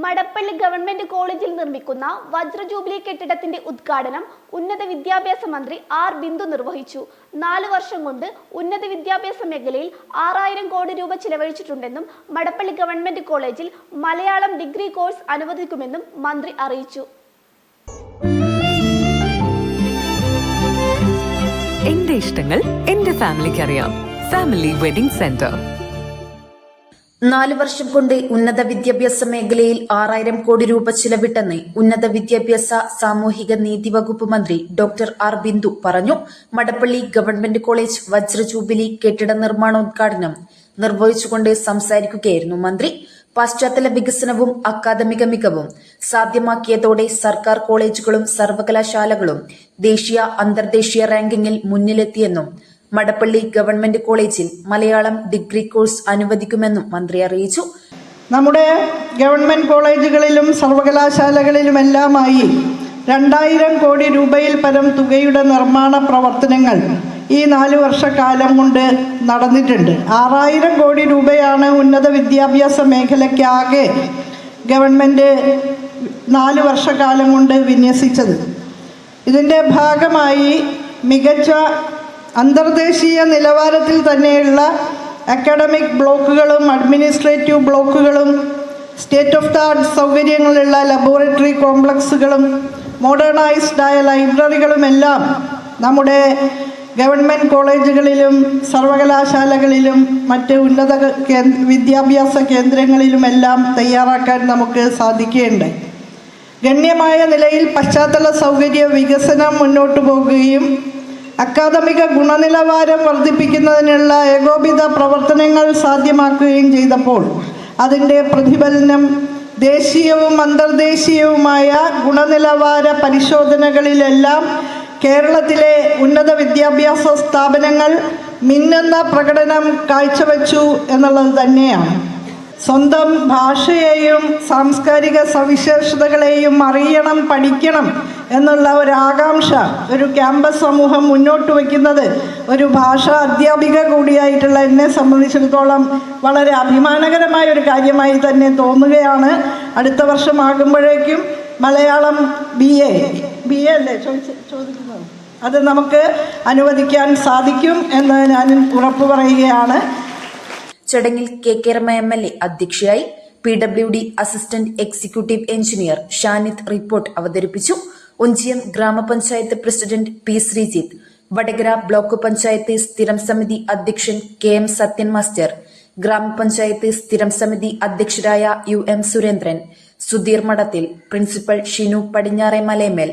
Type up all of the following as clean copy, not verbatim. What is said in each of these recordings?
Madappally government കോളേജിൽ നിർമ്മിക്കുന്ന വജ്ര jubilee കെട്ടിടത്തിന്റെ ഉദ്ഘാടനം ഉന്നത വിദ്യാഭ്യാസ മന്ത്രി ആർ ബിന്ദു നിർവഹിച്ചു. 4 വർഷം കൊണ്ട് ഉന്നത വിദ്യാഭ്യാസ മേഖലയിൽ 6000 കോടി രൂപ ചിലവഴിച്ചിട്ടുണ്ടെന്നും മടപ്പള്ളി ഗവൺമെന്റ് കോളേജിൽ മലയാളം ഡിഗ്രി കോഴ്സ് അനുവദിക്കുമെന്നും മന്ത്രി അറിയിച്ചു. എന്റെ ഇഷ്ടങ്ങൾ എന്റെ ഫാമിലിക്ക് അറിയാം. Family wedding centre. 4 വർഷം കൊണ്ട് ഉന്നത വിദ്യാഭ്യാസ മേഖലയിൽ 6000 കോടി രൂപ ചിലവിട്ടെന്ന് ഉന്നത വിദ്യാഭ്യാസ സാമൂഹിക നീതി വകുപ്പ് മന്ത്രി ഡോക്ടർ ആർ ബിന്ദു പറഞ്ഞു. മടപ്പള്ളി ഗവൺമെന്റ് കോളേജ് വജ്ര ജൂബിലി കെട്ടിട നിർമ്മാണോദ്ഘാടനം നിർവഹിച്ചുകൊണ്ട് സംസാരിക്കുകയായിരുന്നു മന്ത്രി. പാശ്ചാത്തല വികസനവും അക്കാദമിക മികവും സാധ്യമാക്കിയതോടെ സർക്കാർ കോളേജുകളും സർവകലാശാലകളും ദേശീയ അന്തർദേശീയ റാങ്കിങ്ങിൽ മുന്നിലെത്തിയെന്നും മടപ്പള്ളി ഗവൺമെന്റ് കോളേജിൽ മലയാളം ഡിഗ്രി കോഴ്സ് അനുവദിക്കുമെന്നും മന്ത്രി അറിയിച്ചു. നമ്മുടെ ഗവൺമെന്റ് കോളേജുകളിലും സർവകലാശാലകളിലുമെല്ലാമായി 2000 കോടി രൂപയിൽ പരം തുകയുടെ നിർമ്മാണ പ്രവർത്തനങ്ങൾ ഈ 4 വർഷക്കാലം കൊണ്ട് നടന്നിട്ടുണ്ട്. 6000 കോടി രൂപയാണ് ഉന്നത വിദ്യാഭ്യാസ മേഖലയ്ക്കാകെ ഗവൺമെന്റ് 4 വർഷക്കാലം കൊണ്ട് വിന്യസിച്ചത്. ഇതിൻ്റെ ഭാഗമായി മികച്ച അന്തർദേശീയ നിലവാരത്തിൽ തന്നെയുള്ള അക്കാഡമിക് ബ്ലോക്കുകളും അഡ്മിനിസ്ട്രേറ്റീവ് ബ്ലോക്കുകളും സ്റ്റേറ്റ് ഓഫ് ദ ആർട്ട് സൗകര്യങ്ങളുള്ള ലബോറട്ടറി കോംപ്ലക്സുകളും മോഡേണൈസ്ഡായ ലൈബ്രറികളുമെല്ലാം നമ്മുടെ ഗവൺമെൻറ് കോളേജുകളിലും സർവകലാശാലകളിലും മറ്റ് ഉന്നത വിദ്യാഭ്യാസ കേന്ദ്രങ്ങളിലുമെല്ലാം തയ്യാറാക്കാൻ നമുക്ക് സാധിക്കുകയുണ്ടായി. ഗണ്യമായ നിലയിൽ പശ്ചാത്തല സൗകര്യ വികസനം മുന്നോട്ടു പോകുകയും അക്കാദമിക ഗുണനിലവാരം വർദ്ധിപ്പിക്കുന്നതിനുള്ള ഏകോപിത പ്രവർത്തനങ്ങൾ സാധ്യമാക്കുകയും ചെയ്തപ്പോൾ അതിൻ്റെ പ്രതിഫലനം ദേശീയവും അന്തർദേശീയവുമായ ഗുണനിലവാര പരിശോധനകളിലെല്ലാം കേരളത്തിലെ ഉന്നത വിദ്യാഭ്യാസ സ്ഥാപനങ്ങൾ മിന്നുന്ന പ്രകടനം കാഴ്ചവെച്ചു എന്നുള്ളത് തന്നെയാണ്. സ്വന്തം ഭാഷയെയും സാംസ്കാരിക സവിശേഷതകളെയും അറിയണം, പഠിക്കണം എന്നുള്ള ഒരു ആകാംക്ഷ ഒരു ക്യാമ്പസ് സമൂഹം മുന്നോട്ട് വയ്ക്കുന്നത് ഒരു ഭാഷാ അധ്യാപിക കൂടിയായിട്ടുള്ള എന്നെ സംബന്ധിച്ചിടത്തോളം വളരെ അഭിമാനകരമായ ഒരു കാര്യമായി തന്നെ തോന്നുകയാണ്. അടുത്ത വർഷമാകുമ്പോഴേക്കും മലയാളം BA അല്ലേ ചോദിക്കുന്നത്, അത് നമുക്ക് അനുവദിക്കാൻ സാധിക്കും എന്ന് ഞാൻ ഉറപ്പു പറയുകയാണ്. ചടങ്ങിൽ KK രമ MLA അധ്യക്ഷയായി. PWD assistant executive engineer Shanid report അവതരിപ്പിച്ചു. ഒഞ്ചിയം ഗ്രാമപഞ്ചായത്ത് president P Sreejith, Vadakara block panchayat സ്ഥിരം സമിതി അധ്യക്ഷൻ KM സത്യൻ മാസ്റ്റർ, ഗ്രാമപഞ്ചായത്ത് സ്ഥിരം സമിതി അധ്യക്ഷരായ UM സുരേന്ദ്രൻ, സുധീർ മഠത്തിൽ, principal Shinu Padinjare Malayamel,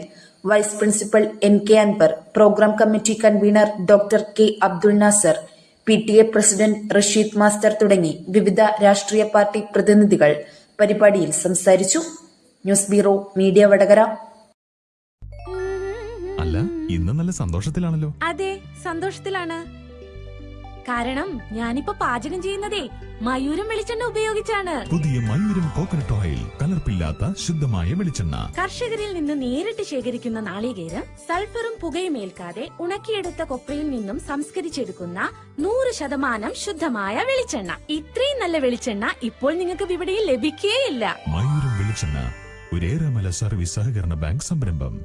vice principal NK Anwar, program committee convener doctor K Abdul Nasser, PTA president Rasheed master തുടങ്ങി വിവിധ രാഷ്ട്രീയ പാർട്ടി പ്രതിനിധികൾ പരിപാടിയിൽ സംസാരിച്ചു. News bureau media Vadakara. അല്ല, ഇന്ന് നല്ല സന്തോഷത്തിലാണല്ലോ. അതെ, സന്തോഷത്തിലാണ്. കാരണം ഞാനിപ്പോ പാചകം ചെയ്യുന്നതേ മയൂരം വെളിച്ചെണ്ണ ഉപയോഗിച്ചാണ്. പുതിയ മയൂരം കോക്കനട്ട് ഓയിൽ, കലർപ്പില്ലാത്ത ശുദ്ധമായ വെളിച്ചെണ്ണ. കർഷകരിൽ നിന്ന് നേരിട്ട് ശേഖരിക്കുന്ന നാളികേരം സൾഫറും പുകയും ഏൽക്കാതെ ഉണക്കിയെടുത്ത കൊപ്രയിൽ നിന്നും സംസ്കരിച്ചെടുക്കുന്ന 100% ശുദ്ധമായ വെളിച്ചെണ്ണ. ഇത്രയും നല്ല വെളിച്ചെണ്ണ ഇപ്പോൾ നിങ്ങൾക്ക് വിപണിയിൽ ലഭിക്കുകയില്ല. മയൂരം വെളിച്ചെണ്ണ, ഒരു ഏറെമല സർവീസ് സഹകരണ ബാങ്ക് സംരംഭം.